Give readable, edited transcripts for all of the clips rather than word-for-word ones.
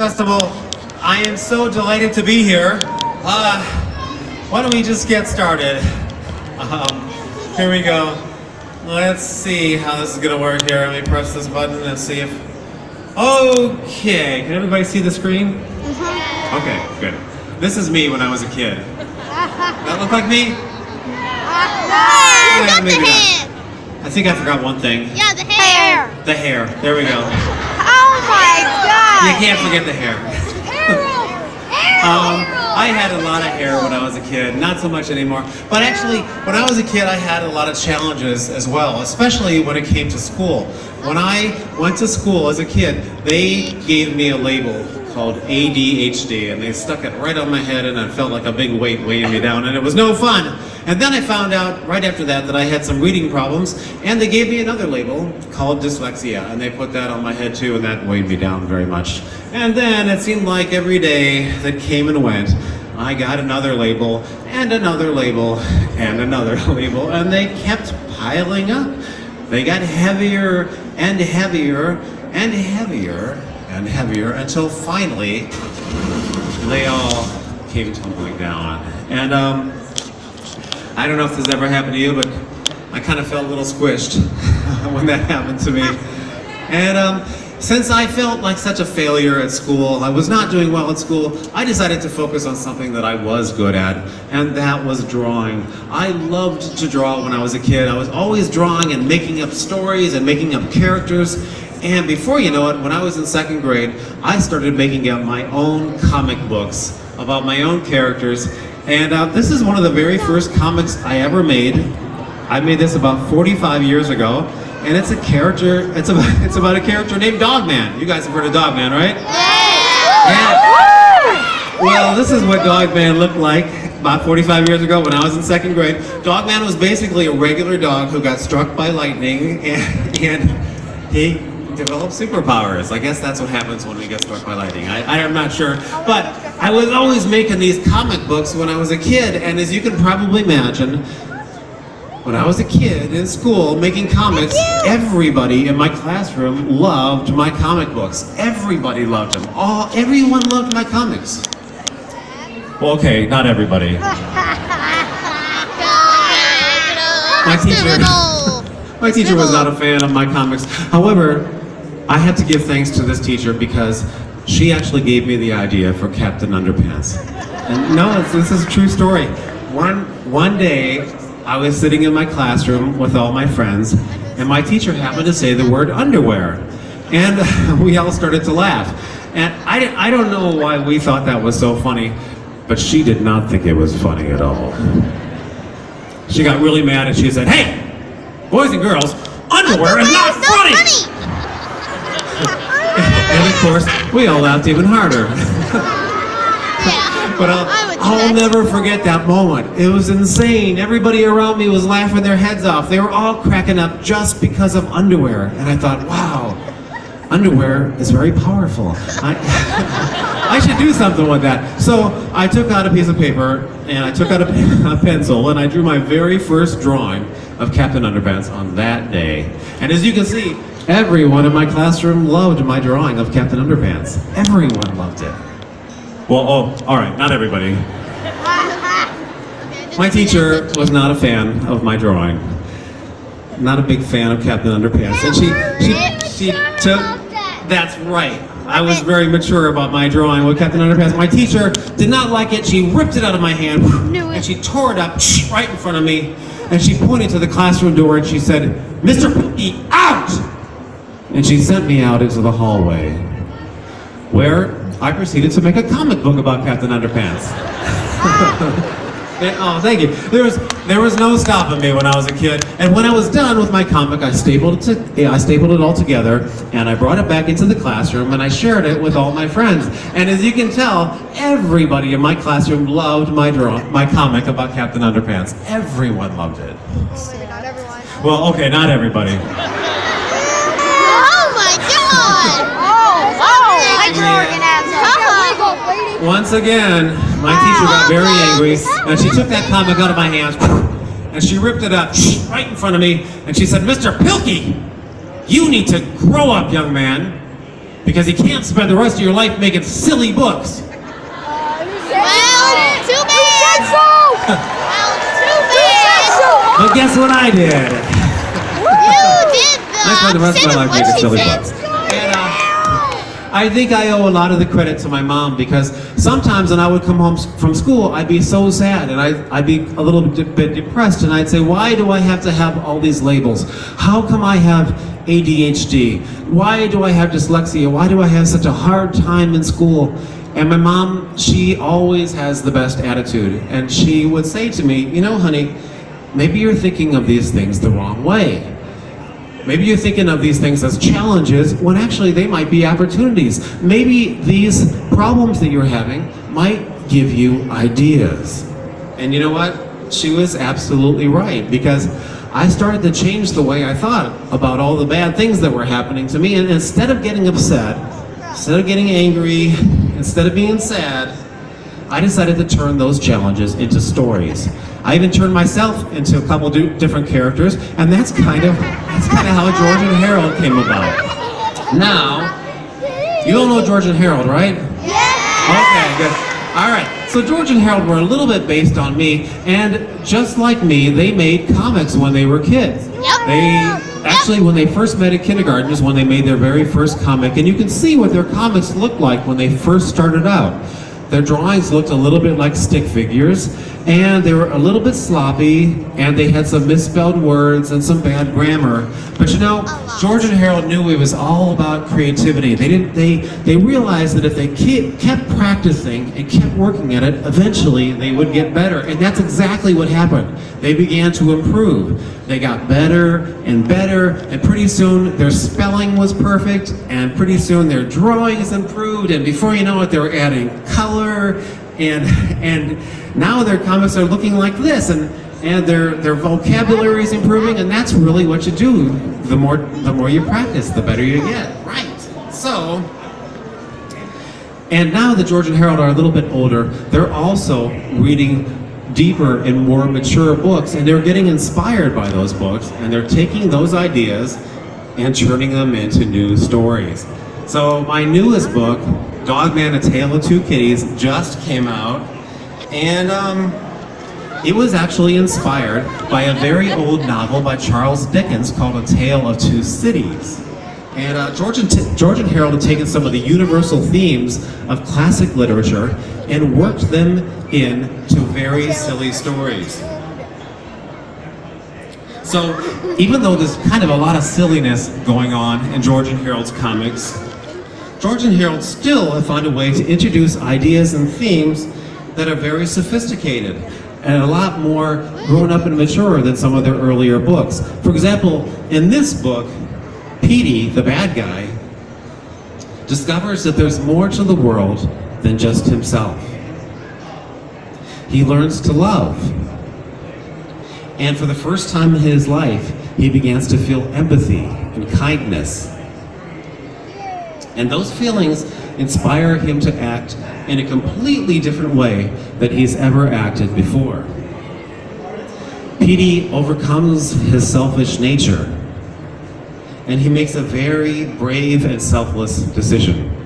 Festival. I am so delighted to be here. Why don't we just get started? Here we go. Let's see how this is gonna work here. Let me press this button and see if... Okay, can everybody see the screen? Okay, good. This is me when I was a kid. That look like me? No, not the head. I think I forgot one thing. Yeah, the hair. The hair. There we go. Oh my God. You can't forget the hair. I had a lot of hair when I was a kid, not so much anymore. But actually, when I was a kid, I had a lot of challenges as well, especially when it came to school. When I went to school as a kid, they gave me a label called ADHD, and they stuck it right on my head, and it felt like a big weight weighing me down, and it was no fun. And then I found out right after that I had some reading problems, and they gave me another label called dyslexia, and they put that on my head too, and that weighed me down very much. And then it seemed like every day that came and went, I got another label, and another label, and another label, and they kept piling up. They got heavier and heavier and heavier and heavier until finally they all came tumbling down. And I don't know if this ever happened to you, but I kind of felt a little squished when that happened to me. And since I felt like such a failure at school, I was not doing well at school, I decided to focus on something that I was good at, and that was drawing. I loved to draw when I was a kid. I was always drawing and making up stories and making up characters. And before you know it, when I was in second grade, I started making up my own comic books about my own characters. And this is one of the very first comics I ever made. I made this about 45 years ago. And it's a character, it's about a character named Dogman. You guys have heard of Dogman, right? Yeah! Well, this is what Dogman looked like about 45 years ago when I was in second grade. Dogman was basically a regular dog who got struck by lightning, and he developed superpowers. I guess that's what happens when we get struck by lightning. I'm not sure. But I was always making these comic books when I was a kid, and as you can probably imagine, when I was a kid in school making comics, everybody in my classroom loved my comic books. Everybody loved them. Everyone loved my comics. Well, okay, not everybody. My teacher was not a fan of my comics. However, I had to give thanks to this teacher because she actually gave me the idea for Captain Underpants. And no, this is a true story. One day, I was sitting in my classroom with all my friends, and my teacher happened to say the word underwear. And we all started to laugh. And I don't know why we thought that was so funny, but she did not think it was funny at all. She got really mad and she said, "Hey, boys and girls, underwear is not funny!" And of course, we all laughed even harder. But I'll never forget that moment. It was insane. Everybody around me was laughing their heads off. They were all cracking up just because of underwear. And I thought, wow, underwear is very powerful. I should do something with that. So I took out a piece of paper and I took out a pencil and I drew my very first drawing of Captain Underpants on that day. And as you can see, everyone in my classroom loved my drawing of Captain Underpants. Everyone loved it. Well, all right, not everybody. My teacher was not a fan of my drawing. Not a big fan of Captain Underpants. And she took, that's right. I was very mature about my drawing with Captain Underpants. My teacher did not like it. She ripped it out of my hand and she tore it up right in front of me. And she pointed to the classroom door and she said, "Mr. Pilkey, out!" And she sent me out into the hallway, where I proceeded to make a comic book about Captain Underpants. Oh, thank you. There was no stopping me when I was a kid. And when I was done with my comic, I stapled it all together, and I brought it back into the classroom, and I shared it with all my friends. And as you can tell, everybody in my classroom loved my comic about Captain Underpants. Everyone loved it. Maybe not everyone. Well, okay, not everybody. Oh my God! Once again, my teacher got very angry, and she took that comic out of my hands, and she ripped it up right in front of me, and she said, "Mr. Pilkey, you need to grow up, young man, because you can't spend the rest of your life making silly books. Well, too bad. Well, too bad. But guess what I did? You did the I spent the rest of my life making silly said. books. And I think I owe a lot of the credit to my mom, because sometimes when I would come home from school, I'd be so sad and I'd be a little bit depressed, and I'd say, why do I have to have all these labels? How come I have ADHD? Why do I have dyslexia? Why do I have such a hard time in school? And my mom, she always has the best attitude, and she would say to me, you know, honey, maybe you're thinking of these things the wrong way. Maybe you're thinking of these things as challenges when actually they might be opportunities. Maybe these problems that you're having might give you ideas. And you know what? She was absolutely right, because I started to change the way I thought about all the bad things that were happening to me. And instead of getting upset, instead of getting angry, instead of being sad, I decided to turn those challenges into stories. I even turned myself into a couple different characters, and that's kind of how George and Harold came about. Now, you all know George and Harold, right? Yeah. Okay, good. All right, so George and Harold were a little bit based on me, and just like me, they made comics when they were kids. Actually, when they first met at kindergarten is when they made their very first comic, and you can see what their comics looked like when they first started out. Their drawings looked a little bit like stick figures, and they were a little bit sloppy, and they had some misspelled words and some bad grammar. But you know, George and Harold knew it was all about creativity. They realized that if they kept practicing and kept working at it, eventually they would get better. And that's exactly what happened. They began to improve. They got better, and pretty soon their spelling was perfect, and pretty soon their drawings improved, and before you know it, they were adding color, and now their comics are looking like this, and their vocabulary is improving, and that's really what you do. The more you practice, the better you get. Right. So, and now that George and Harold are a little bit older, they're also reading deeper and more mature books, and they're getting inspired by those books, and they're taking those ideas and turning them into new stories. So my newest book, Dogman: A Tale of Two Kitties, just came out, and it was actually inspired by a very old novel by Charles Dickens called A Tale of Two Cities. And George and Harold had taken some of the universal themes of classic literature and worked them into very silly stories. So even though there's kind of a lot of silliness going on in George and Harold's comics, George and Harold still have found a way to introduce ideas and themes that are very sophisticated and a lot more grown up and mature than some of their earlier books. For example, in this book, Petey, the bad guy, discovers that there's more to the world than just himself. He learns to love. And for the first time in his life, he begins to feel empathy and kindness. And those feelings inspire him to act in a completely different way than he's ever acted before. Petey overcomes his selfish nature, and he makes a very brave and selfless decision.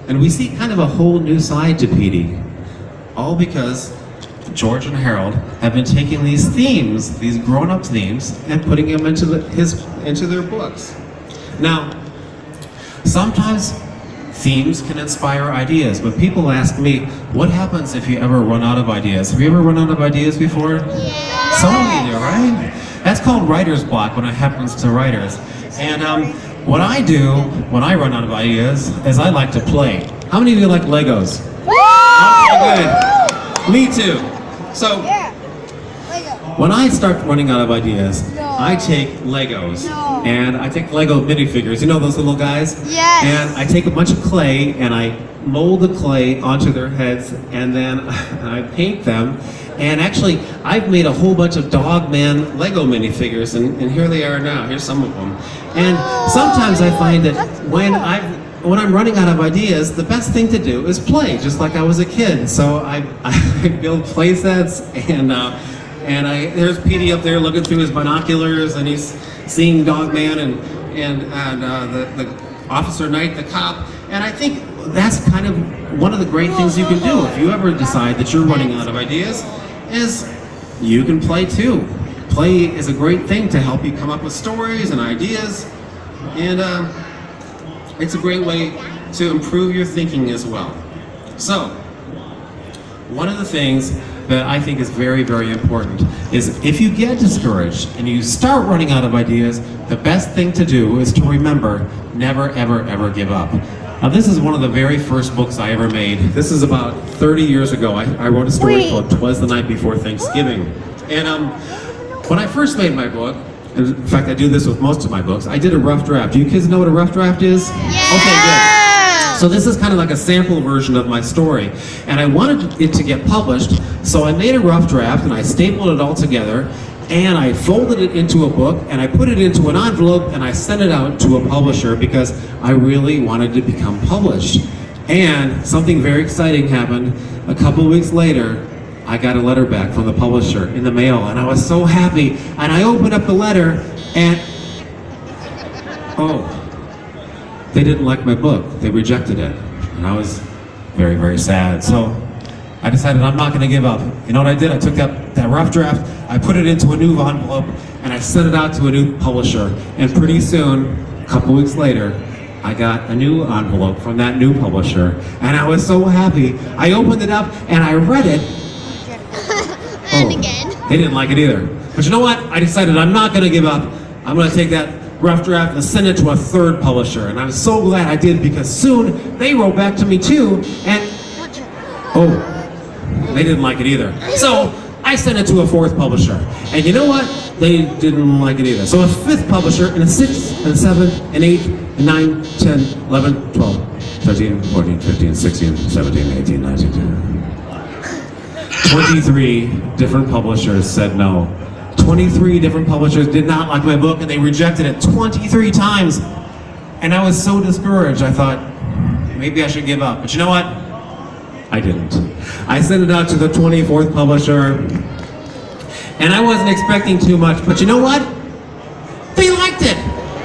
And we see kind of a whole new side to Petey, all because George and Harold have been taking these themes, these grown-up themes, and putting them into their books. Now, sometimes themes can inspire ideas, but people ask me, what happens if you ever run out of ideas? Have you ever run out of ideas before? Yeah. Some of you do, right? That's called writer's block when it happens to writers. And what I do when I run out of ideas is I like to play. How many of you like Legos? Okay, good. Me too. So, when I start running out of ideas, I take Legos, and I take Lego minifigures. You know those little guys? Yes. And I take a bunch of clay, and I mold the clay onto their heads, and then I paint them. And actually, I've made a whole bunch of Dogman Lego minifigures, and here they are now. Here's some of them. And sometimes I find that when I'm running out of ideas, the best thing to do is play, just like I was a kid. So I build play sets, and there's Petey up there looking through his binoculars, and he's seeing Dogman and Officer Knight the cop, and I think that's kind of one of the great things you can do if you ever decide that you're running out of ideas, is you can play too. Play is a great thing to help you come up with stories and ideas, and it's a great way to improve your thinking as well. So, one of the things that I think is very, very important is if you get discouraged and you start running out of ideas, the best thing to do is to remember, never, ever, ever give up. Now, this is one of the very first books I ever made. This is about 30 years ago. I wrote a story called "'Twas the Night Before Thanksgiving." And when I first made my book, in fact, I do this with most of my books, I did a rough draft. Do you kids know what a rough draft is? Yeah. Okay, good. So this is kind of like a sample version of my story. And I wanted it to get published, so I made a rough draft and I stapled it all together, and I folded it into a book, and I put it into an envelope, and I sent it out to a publisher because I really wanted to become published. And something very exciting happened. A couple weeks later, I got a letter back from the publisher in the mail, and I was so happy. And I opened up the letter, and oh, they didn't like my book. They rejected it, and I was very, very sad. So I decided I'm not going to give up. You know what I did? I took that rough draft, I put it into a new envelope, and I sent it out to a new publisher. And pretty soon, a couple weeks later, I got a new envelope from that new publisher, and I was so happy. I opened it up, and I read it. And again. They didn't like it either. But you know what? I decided I'm not going to give up. I'm going to take that rough draft and send it to a third publisher. And I'm so glad I did, because soon they wrote back to me too, and oh, they didn't like it either. So I sent it to a fourth publisher. And you know what? They didn't like it either. So a fifth publisher, and a sixth, and a seventh, and eighth, and 9, 10, 11, 12, 13, 14, 15, 16, 17, 18, 19, 20. 23 different publishers said no. 23 different publishers did not like my book, and they rejected it 23 times. And I was so discouraged, I thought, maybe I should give up. But you know what? I didn't. I sent it out to the 24th publisher, and I wasn't expecting too much, but you know what? They liked it.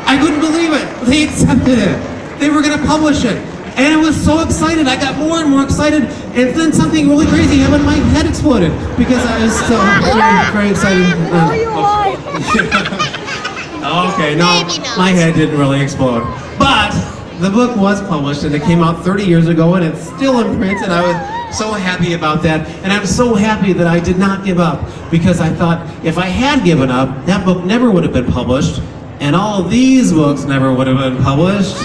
I couldn't believe it. They accepted it. They were going to publish it. And I was so excited. I got more and more excited, and then something really crazy happened. My head exploded because I was so very, very excited. Okay, no, my head didn't really explode. But the book was published, and it came out 30 years ago, and it's still in print, and I was so happy about that. And I'm so happy that I did not give up, because I thought if I had given up, that book never would have been published, and all of these books never would have been published.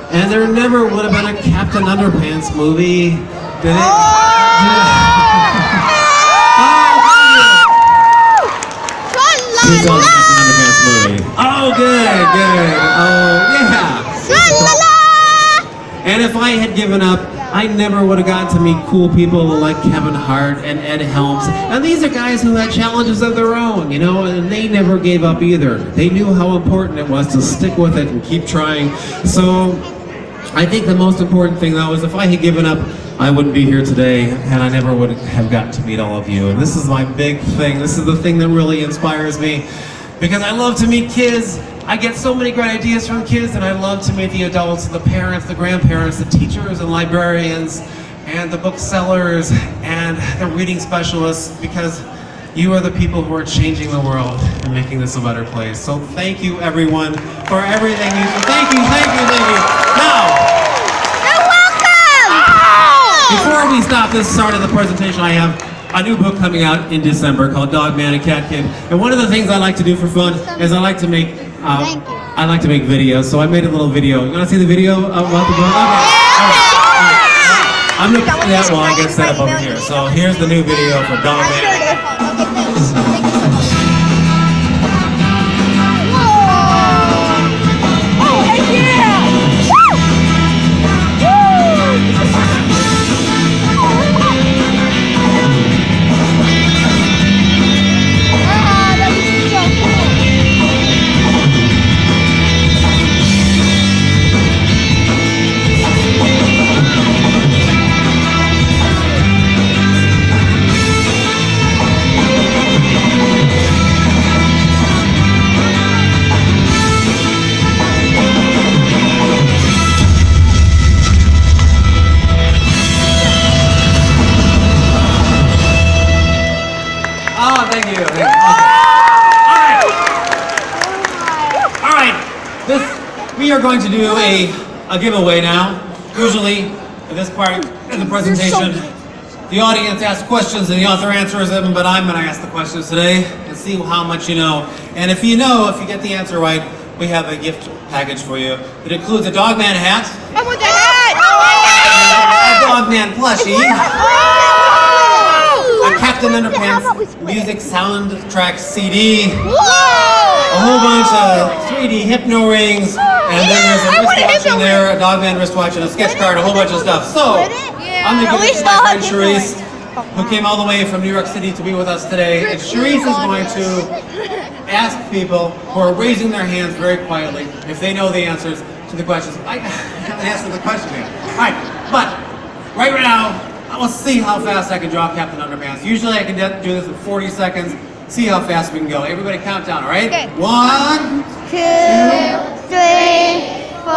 And there never would have been a Captain Underpants movie. Did it? Who's on the Captain Underpants movie? Oh, good, good. Oh, yeah. And if I had given up, I never would have gotten to meet cool people like Kevin Hart and Ed Helms. And these are guys who had challenges of their own, you know, and they never gave up either. They knew how important it was to stick with it and keep trying. So I think the most important thing, though, is if I had given up, I wouldn't be here today, and I never would have gotten to meet all of you. And this is my big thing. This is the thing that really inspires me, because I love to meet kids. I get so many great ideas from kids, and I love to meet the adults, the parents, the grandparents, the teachers and librarians, and the booksellers, and the reading specialists, because you are the people who are changing the world and making this a better place. So thank you, everyone, for everything you do. Thank you, thank you, thank you. Now, You're welcome! before we stop this start of the presentation, I have a new book coming out in December called Dog Man and Cat Kid. And one of the things I like to do for fun is I like to make videos. So I made a little video. You want to see the video about the book? Okay. I'm going to play that while I get set up over here. So here's the new video for Dog Man. are going to do a giveaway now. Usually, at this part of the presentation, the audience asks questions and the author answers them, but I'm going to ask the questions today and see how much you know. And if you get the answer right, we have a gift package for you. It includes a Dogman hat, I want the hat! a Dogman plushie, a Captain Underpants music soundtrack CD, a whole bunch of 3D hypno rings, and then there's a wristwatch in there, a Dogman wristwatch, and a sketch card, a whole bunch of stuff. So, I'm going to give it to my friend Charisse, who came all the way from New York City to be with us today. And Charisse is going to ask people who are raising their hands very quietly if they know the answers to the questions. I haven't answered the question yet. All right, but right now, let's see how fast I can draw Captain Underpants. Usually I can do this in 40 seconds. See how fast we can go. Everybody count down, all right? Okay. 1, 2, 3, 4,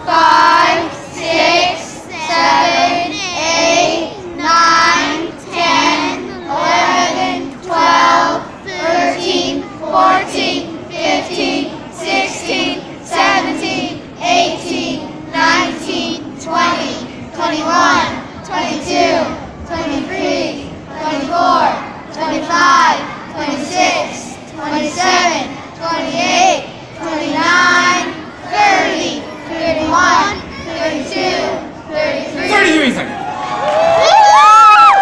5, 6, 7, 8, 9, 10, 11, 12, 13, 14, 15, 16, 17, 18, 19, 20, 21, 22, 23, 24, 25, 26, 27, 28, 29, 30, 31, 32, 33. 33 seconds.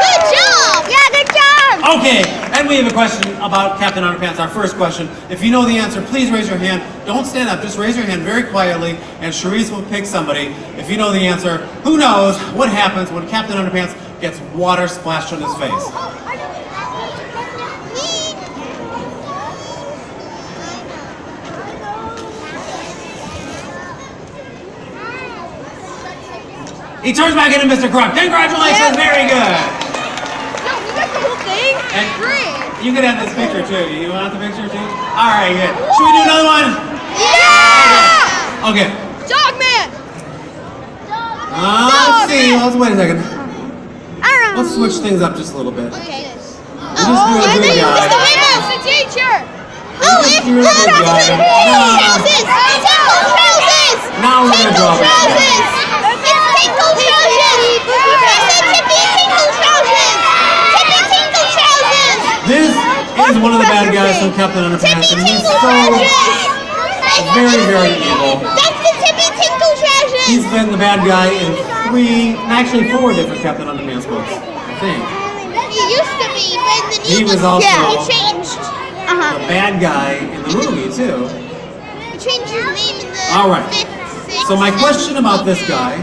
Good job! Yeah, good job! Okay, and we have a question about Captain Underpants, our first question. If you know the answer, please raise your hand. Don't stand up, just raise your hand very quietly, and Charisse will pick somebody. If you know the answer, who knows what happens when Captain Underpants gets water splashed on his face? He turns back into Mr. Crump. Congratulations, very good. No, you got the whole thing? And Great. you can have this picture too. You want the picture too? All right, good. Should we do another one? Yeah! Okay. Dogman! Let's see. Let's wait a second. I don't know. Let's switch things up just a little bit. Okay. We'll just do a good guy. It's the teacher! We'll just do a good guy. Trousers! Tinkle trousers! Now we're gonna draw Tinkle trousers! It's tinkle trousers! Professor Tippy Tinkle trousers! Tippy Tinkle trousers! This is one of the bad guys from Captain Underpants, and he's so very, very evil. That's the Tippy Tinkle trousers! He's been the bad guy in 4 different Captain Underpants books, I think. He used to be, but the new He was book, also he changed. the bad guy in the movie too. He changed his name in the All right. 5th, 6th, So my question 7th about this book. guy,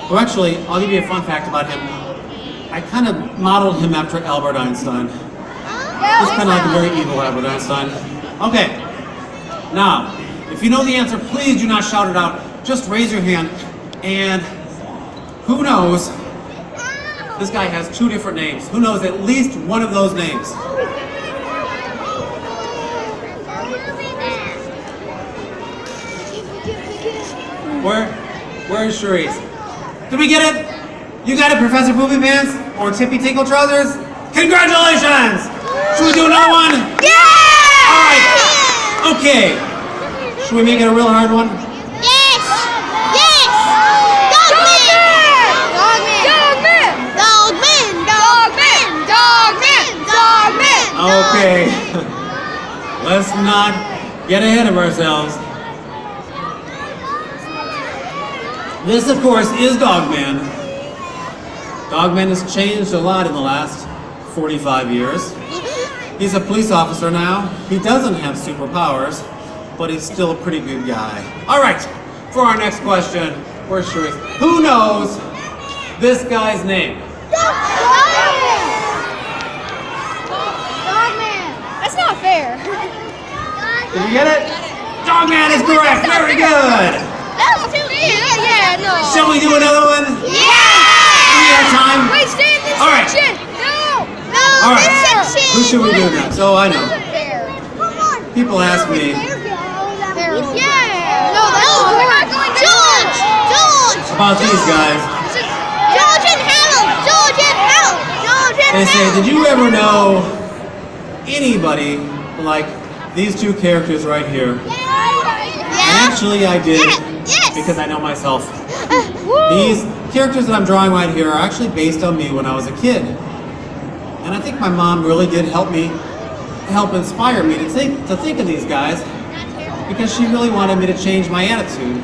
well actually, I'll give you a fun fact about him. I kind of modeled him after Albert Einstein. He's kind of like a very evil Albert Einstein. Okay, now, if you know the answer, please do not shout it out. Just raise your hand, and who knows, this guy has 2 different names. Who knows at least one of those names? Where is Charisse? Did we get it? You got it, Professor Poopy Pants? Or Tippy Tinkle Trousers? Congratulations! Should we do another one? Yeah! Alright. Okay. Should we make it a real hard one? Yes! Yes! Dogman! Dogman! Dogman! Dogman! Dogman! Okay. Let's not get ahead of ourselves. This, of course, is Dogman. Dogman has changed a lot in the last 45 years. He's a police officer now. He doesn't have superpowers, but he's still a pretty good guy. All right, for our next question, where's Charisse? Who knows this guy's name? Dogman! That's not fair. Did you get it? Dogman is correct. Very good. That was too easy. Yeah, no. Shall we do another one? Yeah! Do we have time? Wait, stay in this All right. section. No, All right. this section. Who should we do next? Oh, I know. Fair. Come on. People ask me Yeah. No, we're not going George! about these guys. George and Harold! George and Harold! George and They say, Harold! did you ever know anybody like these 2 characters right here? Yeah. Actually, I did. Yes. Because I know myself. Woo. These characters that I'm drawing right here are actually based on me when I was a kid. And I think my mom really did help inspire me to think of these guys, because she really wanted me to change my attitude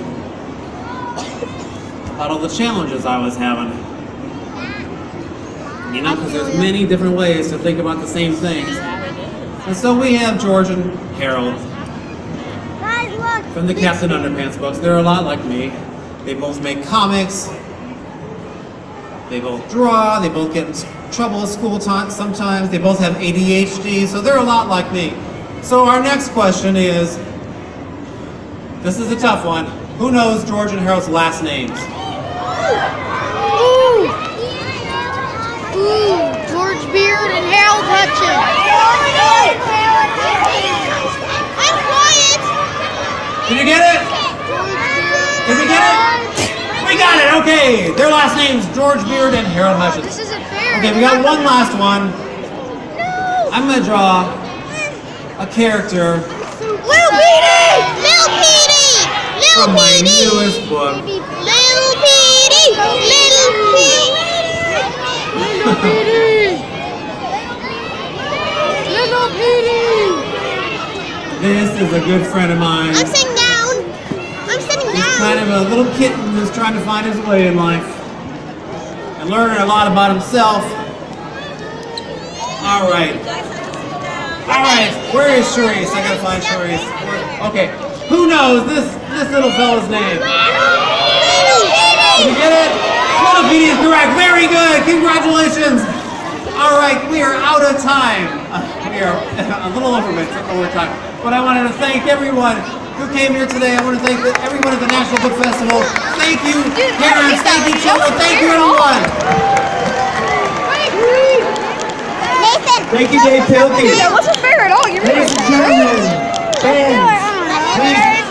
about all the challenges I was having. You know, because there's many different ways to think about the same things. And so we have George and Harold from the Captain Underpants books. They're a lot like me. They both make comics. They both draw. They both get in trouble at school sometimes. They both have ADHD, so they're a lot like me. So our next question is, this is a tough one. Who knows George and Harold's last names? George Beard and Harold Hutchins. I'm quiet. Did you get it? Did we get it? We got it, okay. Their last names, George Beard and Harold Hutchins. This isn't fair. Okay, we got one last one. I'm gonna draw a character Little Petey! Little Petey! Little from my Petey! newest book. Little Petey! Little Petey! Little Petey! Little Petey! This is a good friend of mine. I'm sitting down. I'm sitting He's down. kind of a little kitten who's trying to find his way in life and learning a lot about himself. All right. All right. Where is Charisse? I gotta find Charisse. Okay. Who knows this little fella's name? Did you get it? Little Petey is correct. Very good. Congratulations. All right. We are out of time. We are a little over time. But I wanted to thank everyone who came here today. I want to thank everyone at the National Book Festival. Thank you, parents. Thank you, children. Thank you, everyone. Nathan. Thank you, Dav Pilkey. That wasn't fair at all. You really Ladies and gentlemen, fans, please,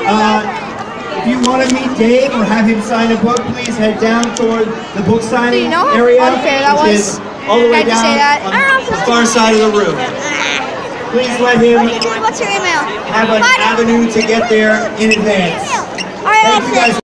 if you want to meet Dave or have him sign a book, please head down toward the book signing Do you know how area, unfair that which was? is all the way Can I just say down that? on the far side of the room. Please let him What's your email? have an avenue to get there in advance. All right, Thank you guys.